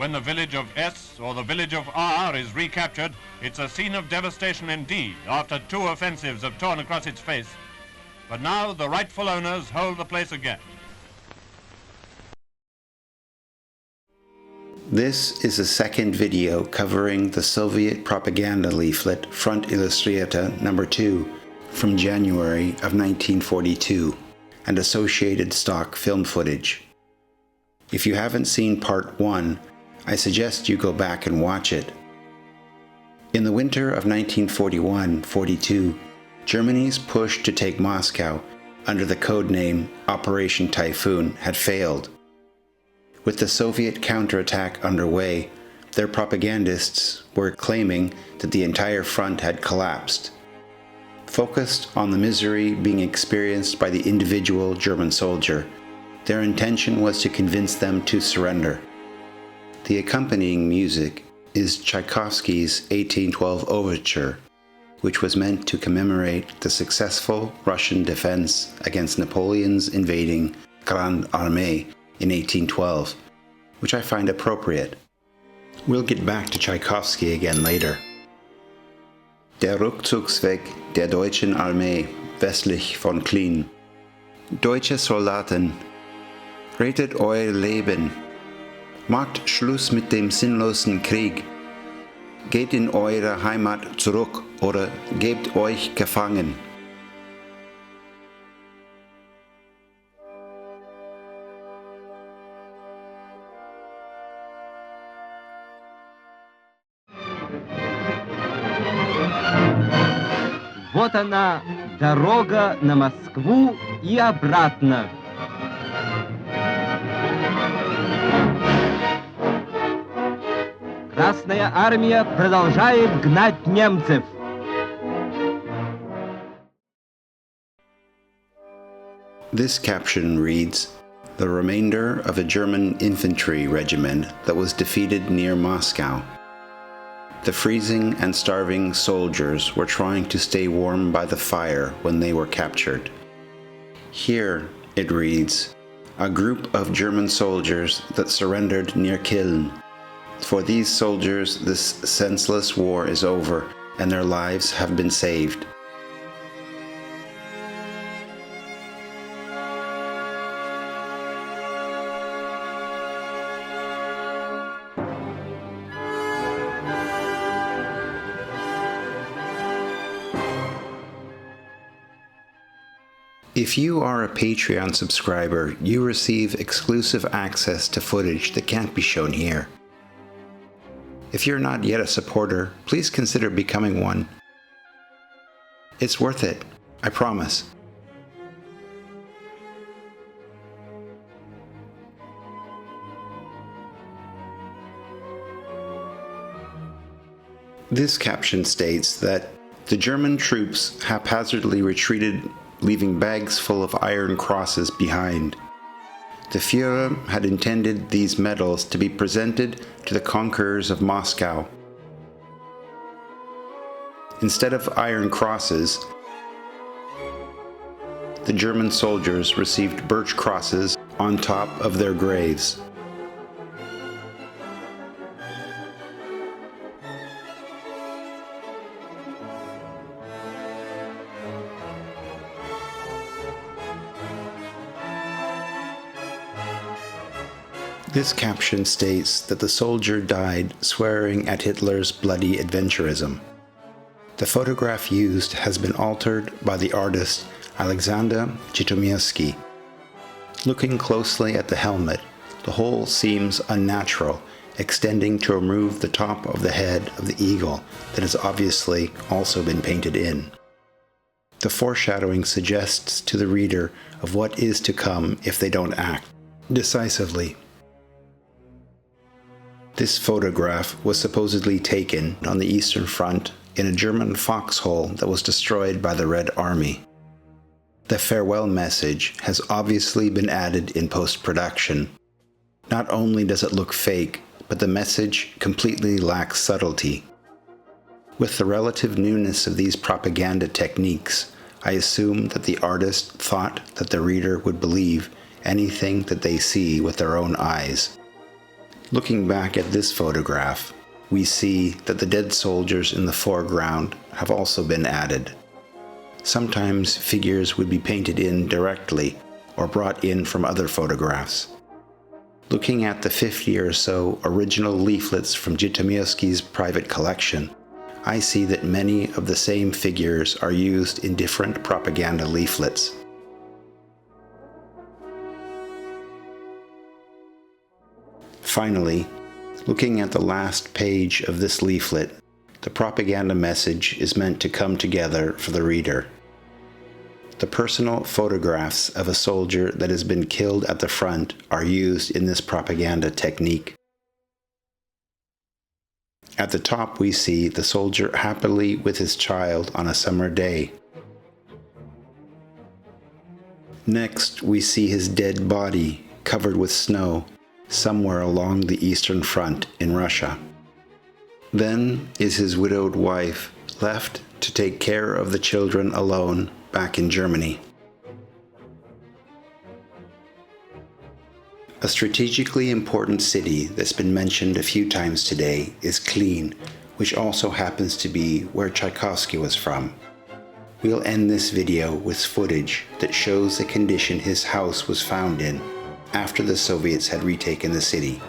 When the village of S or the village of R is recaptured, it's a scene of devastation indeed, after 2 offensives have torn across its face. But now the rightful owners hold the place again. This is a second video covering the Soviet propaganda leaflet Front-Illustrierte Nr. 2 from January of 1942 and associated stock film footage. If you haven't seen part 1, I suggest you go back and watch it. In the winter of 1941-42, Germany's push to take Moscow under the codename Operation Typhoon had failed. With the Soviet counterattack underway, their propagandists were claiming that the entire front had collapsed. Focused on the misery being experienced by the individual German soldier, their intention was to convince them to surrender. The accompanying music is Tchaikovsky's 1812 Overture, which was meant to commemorate the successful Russian defense against Napoleon's invading Grande Armée in 1812, which I find appropriate. We'll get back to Tchaikovsky again later. Der Rückzugsweg der deutschen Armee westlich von Klin. Deutsche Soldaten, rettet euer Leben. Macht Schluss mit dem sinnlosen Krieg. Geht in eure Heimat zurück oder gebt euch gefangen. Вот она, дорога на Москву и обратно. Красная армия продолжает гнать немцев. This caption reads, "The remainder of a German infantry regiment that was defeated near Moscow. The freezing and starving soldiers were trying to stay warm by the fire when they were captured." Here, it reads, "A group of German soldiers that surrendered near Kiln. For these soldiers, this senseless war is over, and their lives have been saved." If you are a Patreon subscriber, you receive exclusive access to footage that can't be shown here. If you're not yet a supporter, please consider becoming one. It's worth it, I promise. This caption states that the German troops haphazardly retreated, leaving bags full of iron crosses behind. The Führer had intended these medals to be presented to the conquerors of Moscow. Instead of iron crosses, the German soldiers received birch crosses on top of their graves. This caption states that the soldier died swearing at Hitler's bloody adventurism. The photograph used has been altered by the artist Alexander Zhitomirsky. Looking closely at the helmet, the whole seems unnatural, extending to remove the top of the head of the eagle that has obviously also been painted in. The foreshadowing suggests to the reader of what is to come if they don't act decisively. This photograph was supposedly taken on the Eastern Front in a German foxhole that was destroyed by the Red Army. The farewell message has obviously been added in post-production. Not only does it look fake, but the message completely lacks subtlety. With the relative newness of these propaganda techniques, I assume that the artist thought that the reader would believe anything that they see with their own eyes. Looking back at this photograph, we see that the dead soldiers in the foreground have also been added. Sometimes figures would be painted in directly or brought in from other photographs. Looking at the 50 or so original leaflets from Zhitomirsky's private collection, I see that many of the same figures are used in different propaganda leaflets. Finally, looking at the last page of this leaflet, the propaganda message is meant to come together for the reader. The personal photographs of a soldier that has been killed at the front are used in this propaganda technique. At the top we see the soldier happily with his child on a summer day. Next we see his dead body covered with snow somewhere along the Eastern Front in Russia. Then is his widowed wife left to take care of the children alone back in Germany. A strategically important city that's been mentioned a few times today is Klin, which also happens to be where Tchaikovsky was from. We'll end this video with footage that shows the condition his house was found in after the Soviets had retaken the city.